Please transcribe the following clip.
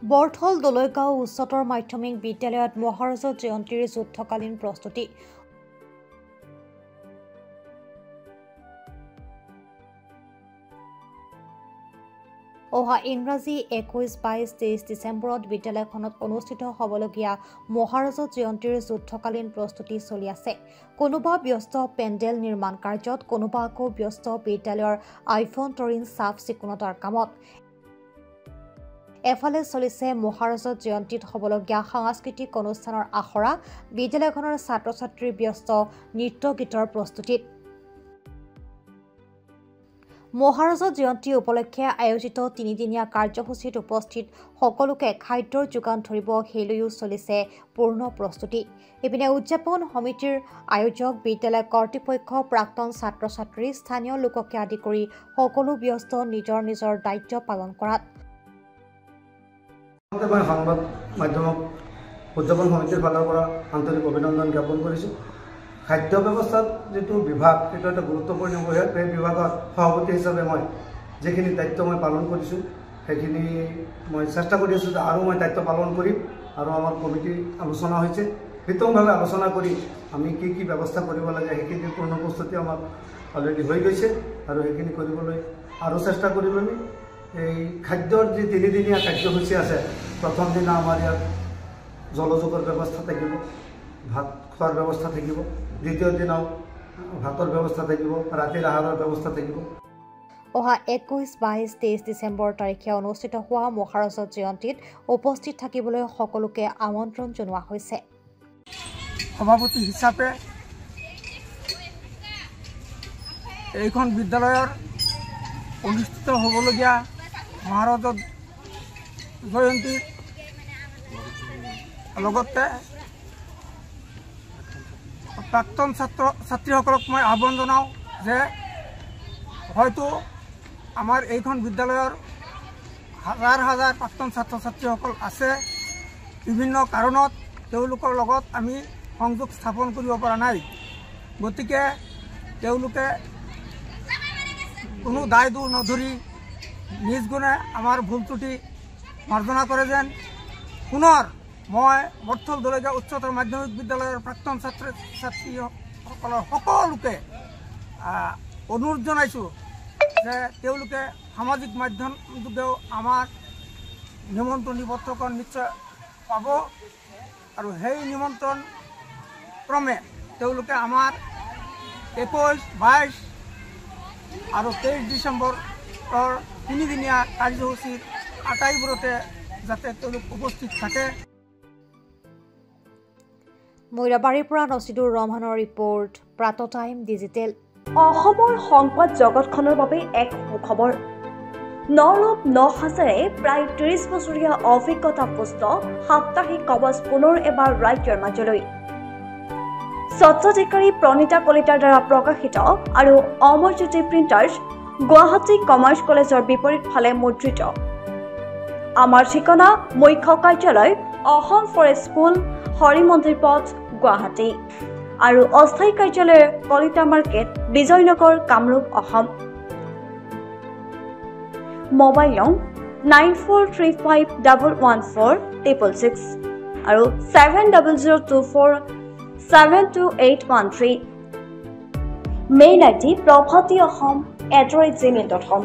বৰথল দলৈগাঁও উচ্চতৰ মাধ্যমিক বিদ্যালয়ত মহাৰাজা জয়ন্তীৰ যুদ্ধকালীন প্ৰস্তুতি। অহা ইংৰাজী 21-22-23 ডিচেম্বৰত বিদ্যালয়খনত অনুষ্ঠিত হ'বলগীয়া মহাৰাজা জয়ন্তীৰ যুদ্ধকালীন প্ৰস্তুতি চলি আছে। কোনোবা ব্যস্ত পেণ্ডেল নিৰ্মাণ কাৰ্যত, কোনোবা আকৌ ব্যস্ত বিদ্যালয়ৰ আভ্যন্তৰীণ চাফ চিকুণতাৰ কামত। এফালে চলিছে মহাৰাজা জয়ন্তীত হ'বলগীয়া সাংস্কৃতিক অনুষ্ঠানৰ আখৰা, বিদ্যালয়খনৰ ছাত্ৰ ছাত্ৰীৰ ব্যস্ত নৃত্য গীতৰ প্ৰস্তুতিত। মহাৰাজা জয়ন্তী উপলক্ষে আয়োজিত 3দিনীয়া কাৰ্যসূচীত উপস্থিত সকলোকে খাদ্যৰ যোগান ধৰিব, সেইলৈও চলিছে পূৰ্ণ প্ৰস্তুতি। ইপিনে উদযাপন সমিতিৰ আয়োজক, বিদ্যালয় কৰ্তৃপক্ষ, প্ৰাক্তন ছাত্ৰ ছাত্ৰী, স্থানীয় লোককে আদি কৰি সকলো ব্যস্ত নিজৰ নিজৰ দায়িত্ব পালন কৰাত। মই সংবাদ মাধ্যমক উদযাপন সমিতিৰ ফালৰ পৰা আন্তৰিক অভিনন্দন জ্ঞাপন কৰিছোঁ। খাদ্য ব্যৱস্থাত যিটো বিভাগ, সেইটো এটা গুৰুত্বপূৰ্ণ বিষয়। সেই বিভাগৰ সভাপতি হিচাপে মই যিখিনি দায়িত্ব মই পালন কৰিছোঁ, সেইখিনি মই চেষ্টা কৰি আছোঁ যে আৰু মই দায়িত্ব পালন কৰিম। আৰু আমাৰ কমিটিৰ আলোচনা হৈছে, বিতংভাৱে আলোচনা কৰি আমি কি কি ব্যৱস্থা কৰিব লাগে, সেইখিনি পূৰ্ণ প্ৰস্তুতি আমাৰ অলৰেডি হৈ গৈছে আৰু সেইখিনি কৰিবলৈ আৰু চেষ্টা কৰিম আমি। এই খাদ্যৰ যি 3দিনীয়া কাৰ্যসূচী আছে, প্ৰথম দিনা আমাৰ ইয়াত জলযোগৰ ব্যৱস্থা থাকিব, ভাত খোৱাৰ ব্যৱস্থা থাকিব। দ্বিতীয় দিনাও ভাতৰ ব্যৱস্থা থাকিব, ৰাতিৰ আহাৰৰ ব্যৱস্থা থাকিব। অহা 21-22-23 ডিচেম্বৰ তাৰিখে অনুষ্ঠিত হোৱা মহাৰাজা জয়ন্তীত উপস্থিত থাকিবলৈ সকলোকে আমন্ত্ৰণ জনোৱা হৈছে। সভাপতি হিচাপে এইখন বিদ্যালয়ৰ অনুষ্ঠিত হ'বলগীয়া মহাৰাজা জয়ন্তীৰ লগতে প্ৰাক্তন ছাত্ৰ ছাত্ৰীসকলক মই আহ্বান জনাওঁ যে হয়তো আমাৰ এইখন বিদ্যালয়ৰ হাজাৰ হাজাৰ প্ৰাক্তন ছাত্ৰ ছাত্ৰীসকল আছে, বিভিন্ন কাৰণত তেওঁলোকৰ লগত আমি সংযোগ স্থাপন কৰিব পৰা নাই। গতিকে তেওঁলোকে কোনো দায় দোষ নধৰি নিজ গুণে আমাৰ ভুল ত্ৰুটি মাৰ্জনা কৰে যেন পুনৰ মই বৰথল দলৈগাঁও উচ্চতৰ মাধ্যমিক বিদ্যালয়ৰ প্ৰাক্তন ছাত্ৰ ছাত্ৰীসকলৰ সকলোকে অনুৰোধ জনাইছোঁ যে তেওঁলোকে সামাজিক মাধ্যম যোগেও আমাৰ নিমন্ত্ৰণী পত্ৰখন নিশ্চয় পাব আৰু সেই নিমন্ত্ৰণ ক্ৰমে তেওঁলোকে আমাৰ 21-22 আৰু 23 ডিচেম্বৰৰ 3দিনীয়া কাৰ্যসূচীৰ আটাইবোৰতে যাতে তেওঁলোক উপস্থিত থাকে। মৈৰাবাৰীৰ পৰা নচিদুৰ ৰহমানৰ ৰিপৰ্ট, প্ৰাত টাইম ডিজিটেল। অসমৰ সংবাদ জগতখনৰ বাবে এক সুখবৰ। নৰূপ নসাজেৰে প্ৰায় 30 বছৰীয়া অভিজ্ঞতাপুষ্ট সাপ্তাহিক কবচ পুনৰ এবাৰ ৰাজ্যৰ মাজলৈ। স্বত্বাধিকাৰী প্ৰণীতা কলিতাৰ দ্বাৰা প্ৰকাশিত আৰু অমৰজ্যোতি প্ৰিণ্টাৰ্ছ, গুৱাহাটী কমাৰ্চ কলেজৰ বিপৰীত ফালে মুদ্ৰিত। আমাৰ ঠিকনা, মুখ্য কাৰ্যালয়, অসম ফৰেষ্ট স্কুল, হৰি মন্দিৰ পথ, গুৱাহাটী আৰু অস্থায়ী কাৰ্যালয় কলিতা মাৰ্কেট, বিজয়নগৰ, কামৰূপ, অসম। মোবাইল নং 9435114666 আৰু 7024722813। Mail ID probhatiahom@gmail.com।